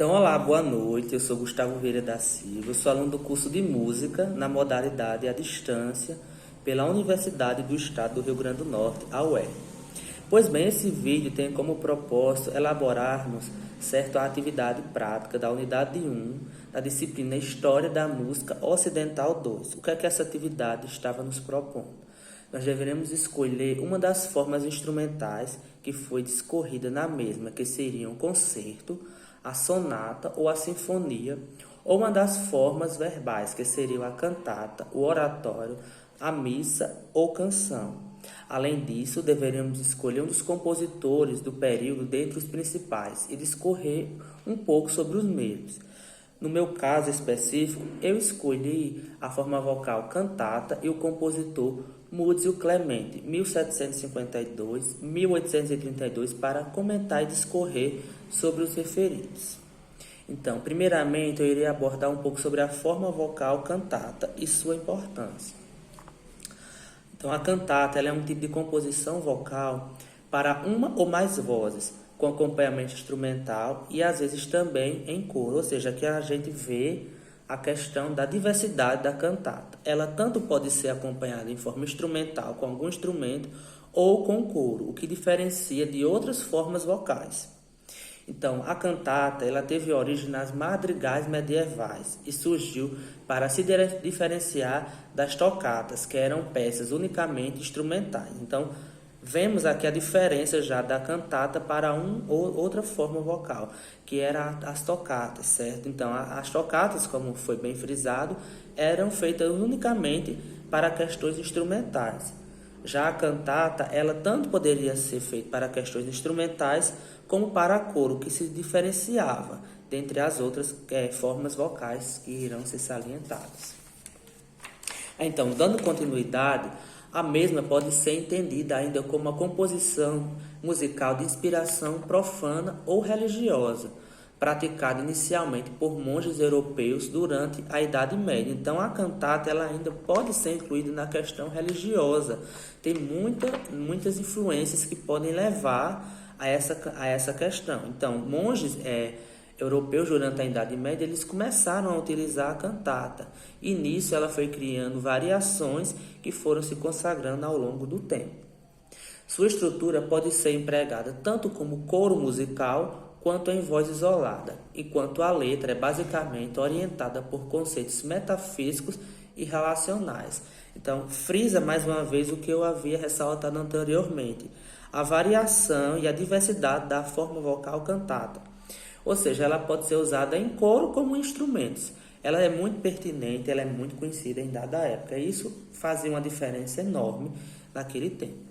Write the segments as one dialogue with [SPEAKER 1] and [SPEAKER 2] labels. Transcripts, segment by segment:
[SPEAKER 1] Então, olá, boa noite. Eu sou Gustavo Vieira da Silva, eu sou aluno do curso de Música na modalidade à distância pela Universidade do Estado do Rio Grande do Norte, a UER. Pois bem, esse vídeo tem como propósito elaborarmos a atividade prática da unidade 1 da disciplina História da Música Ocidental 2. O que é que essa atividade estava nos propondo? Nós deveremos escolher uma das formas instrumentais que foi discorrida na mesma, que seriam o concerto, a sonata ou a sinfonia, ou uma das formas verbais, que seriam a cantata, o oratório, a missa ou canção. Além disso, deveremos escolher um dos compositores do período dentre os principais e discorrer um pouco sobre os mesmos. No meu caso específico, eu escolhi a forma vocal cantata e o compositor Múzio Clemente, 1752-1832, para comentar e discorrer sobre os referidos. Então, primeiramente, eu irei abordar um pouco sobre a forma vocal cantata e sua importância. Então, a cantata ela é um tipo de composição vocal para uma ou mais vozes, com acompanhamento instrumental e às vezes também em coro, ou seja, que a gente vê a questão da diversidade da cantata. Ela tanto pode ser acompanhada em forma instrumental com algum instrumento ou com coro, o que diferencia de outras formas vocais. Então, a cantata ela teve origem nas madrigais medievais e surgiu para se diferenciar das tocatas, que eram peças unicamente instrumentais. Então, vemos aqui a diferença já da cantata para outra forma vocal, que era as tocatas, certo? Então, as tocatas, como foi bem frisado, eram feitas unicamente para questões instrumentais. Já a cantata, ela tanto poderia ser feita para questões instrumentais como para coro, que se diferenciava dentre as outras formas vocais que irão ser salientadas. Então, dando continuidade, a mesma pode ser entendida ainda como uma composição musical de inspiração profana ou religiosa, praticada inicialmente por monges europeus durante a Idade Média. Então, a cantata ela ainda pode ser incluída na questão religiosa. Tem muitas influências que podem levar a essa questão. Então, monges europeus durante a Idade Média, eles começaram a utilizar a cantata. E nisso ela foi criando variações que foram se consagrando ao longo do tempo. Sua estrutura pode ser empregada tanto como coro musical quanto em voz isolada, enquanto a letra é basicamente orientada por conceitos metafísicos e relacionais. Então, frisa mais uma vez o que eu havia ressaltado anteriormente, a variação e a diversidade da forma vocal cantata. Ou seja, ela pode ser usada em coro como instrumentos. Ela é muito pertinente, ela é muito conhecida em dada época. Isso fazia uma diferença enorme naquele tempo.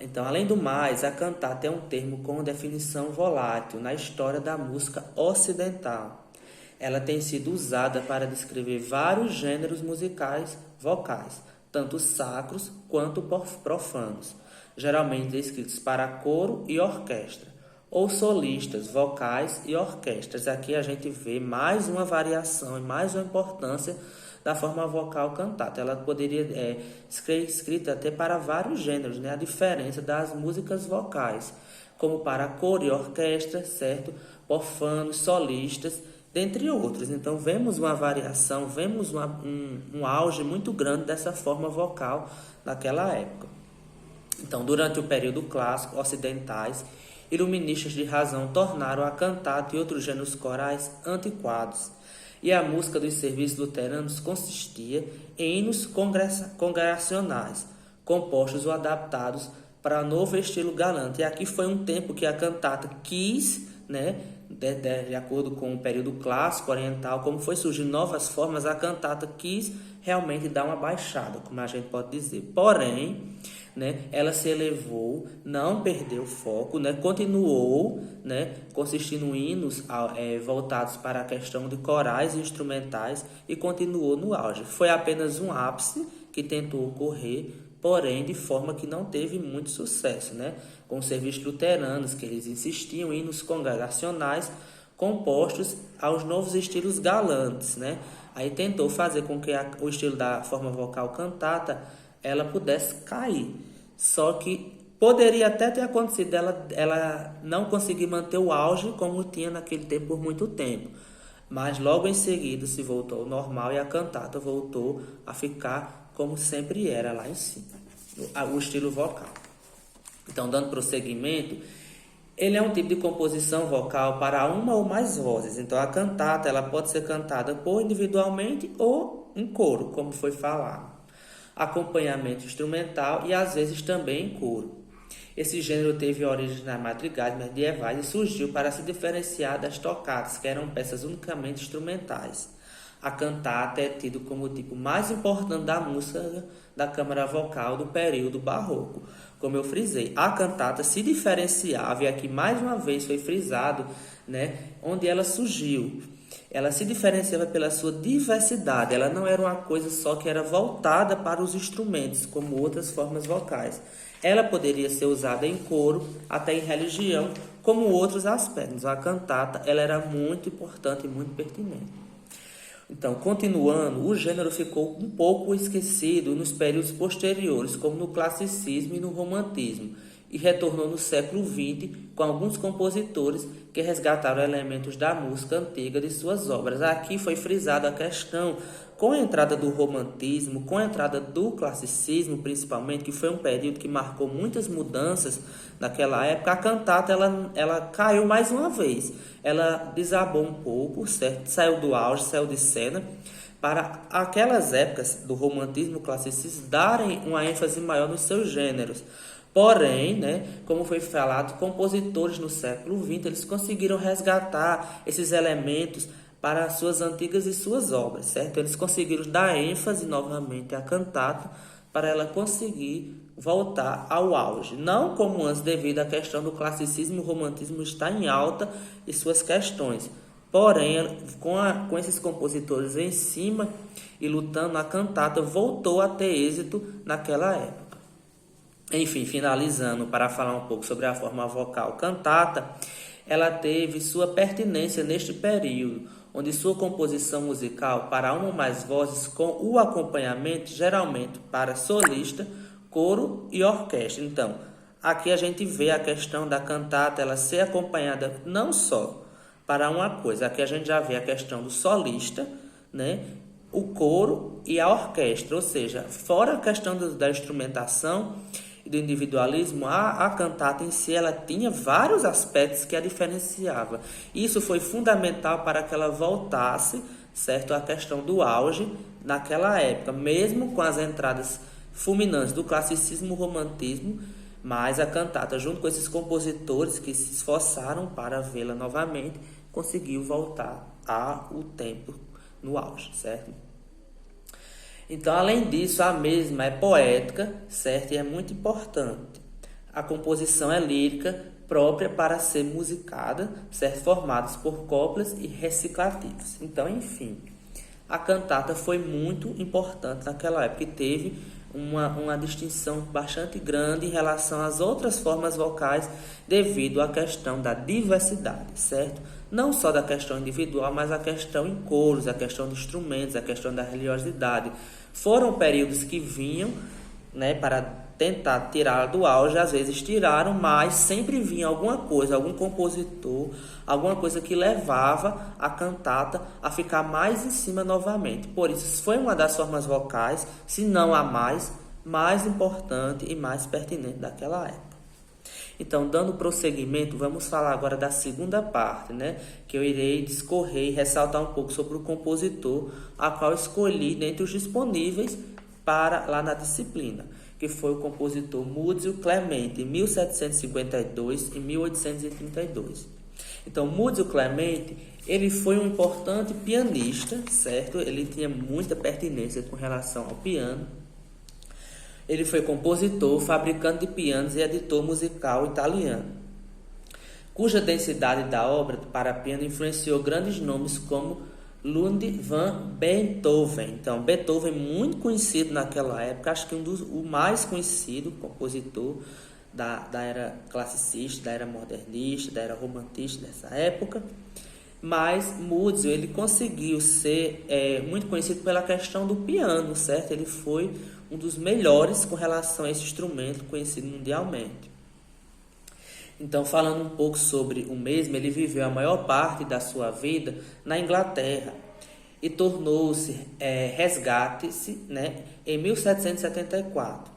[SPEAKER 1] Então, além do mais, a cantata é um termo com definição volátil na história da música ocidental. Ela tem sido usada para descrever vários gêneros musicais vocais, tanto sacros quanto profanos, geralmente escritos para coro e orquestra, ou solistas, vocais e orquestras. Aqui a gente vê mais uma variação e mais uma importância da forma vocal cantata. Ela poderia ser escrita até para vários gêneros, né? A diferença das músicas vocais, como para coro e orquestra, certo? Profanos, solistas, dentre outros. Então, vemos uma variação, vemos um auge muito grande dessa forma vocal naquela época. Então, durante o período clássico, ocidentais, iluministas de razão tornaram a cantata e outros gêneros corais antiquados. E a música dos serviços luteranos consistia em hinos congregacionais, compostos ou adaptados para novo estilo galante. E aqui foi um tempo que a cantata quis, né, de acordo com o período clássico oriental, como foi surgindo novas formas, a cantata quis realmente dar uma baixada, como a gente pode dizer. Porém, né, ela se elevou, não perdeu o foco, né, continuou, né, consistindo em hinos voltados para a questão de corais e instrumentais e continuou no auge. Foi apenas um ápice que tentou ocorrer, porém de forma que não teve muito sucesso, né, com os serviços luteranos, que eles insistiam em hinos congregacionais compostos aos novos estilos galantes, né. Aí tentou fazer com que o estilo da forma vocal cantata ela pudesse cair. Só que Poderia até ter acontecido ela não conseguir manter o auge como tinha naquele tempo por muito tempo. Mas logo em seguida se voltou ao normal e a cantata voltou a ficar como sempre era lá em cima, o estilo vocal. Então, dando prosseguimento, ele é um tipo de composição vocal para uma ou mais vozes. Então, a cantata ela pode ser cantada por individualmente ou em coro, como foi falado. Acompanhamento instrumental e às vezes também em coro. Esse gênero teve origem nas madrigais medievais e surgiu para se diferenciar das tocatas, que eram peças unicamente instrumentais. A cantata é tido como o tipo mais importante da música da câmara vocal do período barroco. Como eu frisei, a cantata se diferenciava, e aqui mais uma vez foi frisado, onde ela surgiu. Ela se diferenciava pela sua diversidade, ela não era uma coisa só que era voltada para os instrumentos, como outras formas vocais. Ela poderia ser usada em coro, até em religião, como outros aspectos. A cantata ela era muito importante e muito pertinente. Então, continuando, o gênero ficou um pouco esquecido nos períodos posteriores, como no classicismo e no romantismo, e retornou no século XX com alguns compositores que resgataram elementos da música antiga de suas obras. Aqui foi frisada a questão, com a entrada do romantismo, com a entrada do classicismo, principalmente, que foi um período que marcou muitas mudanças naquela época, a cantata ela caiu mais uma vez. Ela desabou um pouco, certo? Saiu do auge, saiu de cena, para aquelas épocas do romantismo e classicismo darem uma ênfase maior nos seus gêneros. Porém, como foi falado, compositores no século XX, eles conseguiram resgatar esses elementos para suas antigas e suas obras, certo? Eles conseguiram dar ênfase novamente à cantata para ela conseguir voltar ao auge. Não como antes, devido à questão do classicismo e o romantismo estar em alta e suas questões. Porém, com esses compositores em cima e lutando, a cantata voltou a ter êxito naquela época. Enfim, finalizando para falar um pouco sobre a forma vocal cantata, ela teve sua pertinência neste período, onde sua composição musical para uma ou mais vozes com o acompanhamento geralmente para solista, coro e orquestra. Então, aqui a gente vê a questão da cantata ela ser acompanhada não só para uma coisa, aqui a gente já vê a questão do solista, o coro e a orquestra, ou seja, fora a questão da instrumentação e do individualismo, a cantata em si ela tinha vários aspectos que a diferenciava. Isso foi fundamental para que ela voltasse, certo, à questão do auge naquela época, mesmo com as entradas fulminantes do classicismo e romantismo, mas a cantata, junto com esses compositores que se esforçaram para vê-la novamente, conseguiu voltar ao tempo no auge, certo? Então, além disso, a mesma é poética, certo? E é muito importante. A composição é lírica, própria para ser musicada, certo? Formadas por coplas e reciclativos. Então, enfim, a cantata foi muito importante naquela época e teve uma distinção bastante grande em relação às outras formas vocais devido à questão da diversidade, certo? Não só da questão individual, mas a questão em coros, a questão de instrumentos, a questão da religiosidade. Foram períodos que vinham, para tentar tirar do auge, às vezes tiraram, mas sempre vinha alguma coisa, algum compositor, alguma coisa que levava a cantata a ficar mais em cima novamente. Por isso, foi uma das formas vocais, se não a mais importante e mais pertinente daquela época. Então, dando prosseguimento, vamos falar agora da segunda parte, que eu irei discorrer e ressaltar um pouco sobre o compositor, a qual escolhi dentre os disponíveis para lá na disciplina, que foi o compositor Muzio Clemente, em 1752 e 1832. Então, Muzio Clemente, ele foi um importante pianista, certo? Ele tinha muita pertinência com relação ao piano. Ele foi compositor, fabricante de pianos e editor musical italiano, cuja densidade da obra para piano influenciou grandes nomes como Ludwig van Beethoven. Então, Beethoven, muito conhecido naquela época, acho que o mais conhecido compositor da era classicista, da era modernista, da era romantista dessa época. Mas Muzio, ele conseguiu ser muito conhecido pela questão do piano, certo? Ele foi um dos melhores com relação a esse instrumento conhecido mundialmente. Então, falando um pouco sobre o mesmo, ele viveu a maior parte da sua vida na Inglaterra e tornou-se resgate-se, né, em 1774.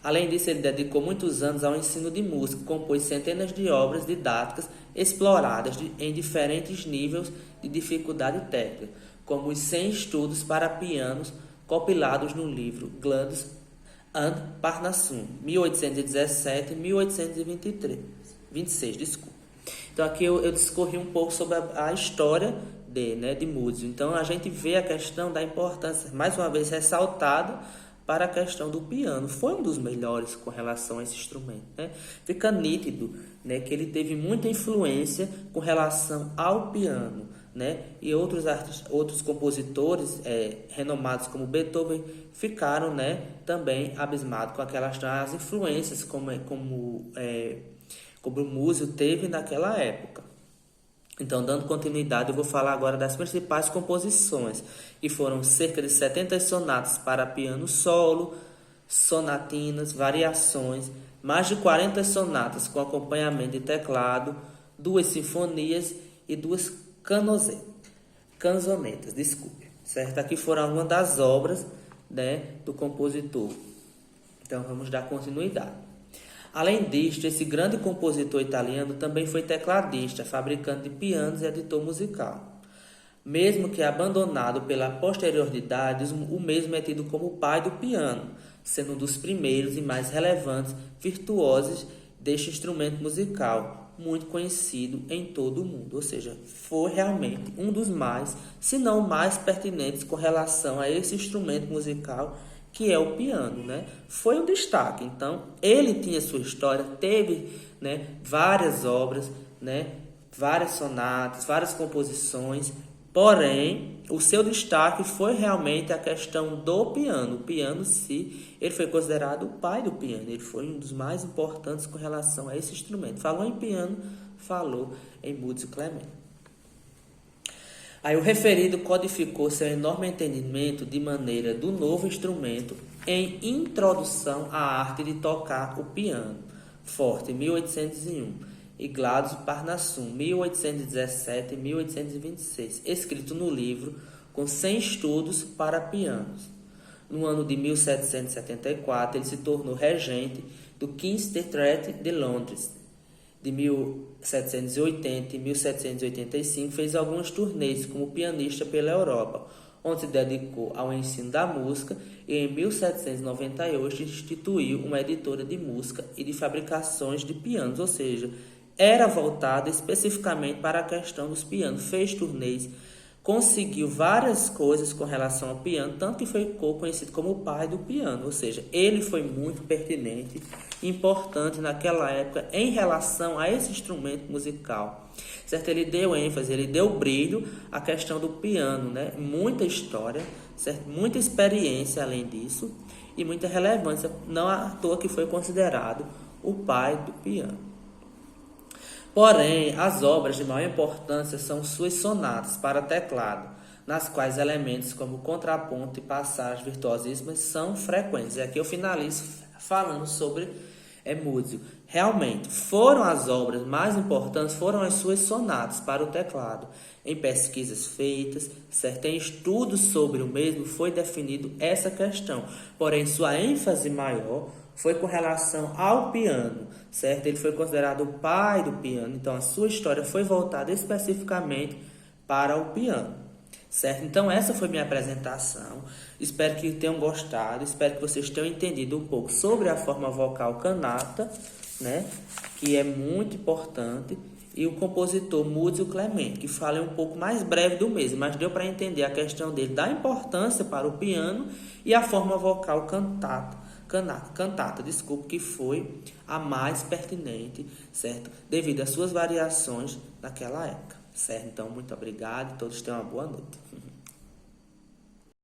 [SPEAKER 1] Além disso, ele dedicou muitos anos ao ensino de música, compôs centenas de obras didáticas exploradas em diferentes níveis de dificuldade técnica, como os 100 estudos para pianos compilados no livro Gladys and Parnassum, 1817 e 1826, desculpa. Então aqui eu discorri um pouco sobre a história de Múzio. Então a gente vê a questão da importância, mais uma vez ressaltada, para a questão do piano. Foi um dos melhores com relação a esse instrumento, né? Fica nítido, né, que ele teve muita influência com relação ao piano, né? E outros compositores renomados como Beethoven ficaram, né, também abismados com as influências como o Múzio teve naquela época. Então, dando continuidade, eu vou falar agora das principais composições, que foram cerca de 70 sonatas para piano solo, sonatinas, variações, mais de 40 sonatas com acompanhamento de teclado, 2 sinfonias e 2 canzonetas, certo? Aqui foram algumas das obras, né, do compositor. Então, vamos dar continuidade. Além disto, esse grande compositor italiano também foi tecladista, fabricante de pianos e editor musical. Mesmo que abandonado pela posterioridade, o mesmo é tido como o pai do piano, sendo um dos primeiros e mais relevantes virtuosos deste instrumento musical, muito conhecido em todo o mundo. Ou seja, foi realmente um dos mais, se não o mais pertinentes com relação a esse instrumento musical que é o piano, né? Foi um destaque. Então, ele tinha sua história, teve, né, várias obras, né, várias sonatas, várias composições, porém, o seu destaque foi realmente a questão do piano. O piano, ele foi considerado o pai do piano, ele foi um dos mais importantes com relação a esse instrumento. Falou em piano, falou em Múzio Clemente. Aí o referido codificou seu enorme entendimento de maneira do novo instrumento em Introdução à Arte de Tocar o Piano, Forte, 1801, e Gladys Parnassum, 1817 e 1826, escrito no livro com 100 estudos para pianos. No ano de 1774, ele se tornou regente do King's Theatre de Londres. De 1780 e 1785, fez algumas turnês como pianista pela Europa, onde se dedicou ao ensino da música e em 1798 instituiu uma editora de música e de fabricações de pianos, ou seja, era voltada especificamente para a questão dos pianos. Fez turnês, conseguiu várias coisas com relação ao piano, tanto que ficou conhecido como o pai do piano, ou seja, ele foi muito pertinente, importante naquela época em relação a esse instrumento musical, certo? Ele deu ênfase, ele deu brilho à questão do piano, né? Muita história, certo? Muita experiência além disso e muita relevância, não à toa que foi considerado o pai do piano. Porém, as obras de maior importância são suas sonatas para teclado, nas quais elementos como contraponto e passagens virtuosíssimas são frequentes. E aqui eu finalizo falando sobre Múzio. Realmente, foram as obras mais importantes, foram as suas sonatas para o teclado. Em pesquisas feitas, certo? Em estudos sobre o mesmo, foi definido essa questão. Porém, sua ênfase maior foi com relação ao piano, certo? Ele foi considerado o pai do piano, então a sua história foi voltada especificamente para o piano, certo? Então essa foi minha apresentação, espero que tenham gostado, espero que vocês tenham entendido um pouco sobre a forma vocal canata, né? Que é muito importante, e o compositor Múzio Clemente, que falei um pouco mais breve do mesmo, mas deu para entender a questão dele, da importância para o piano e a forma vocal cantata, que foi a mais pertinente, certo? Devido às suas variações naquela época, certo? Então, muito obrigado e todos tenham uma boa noite.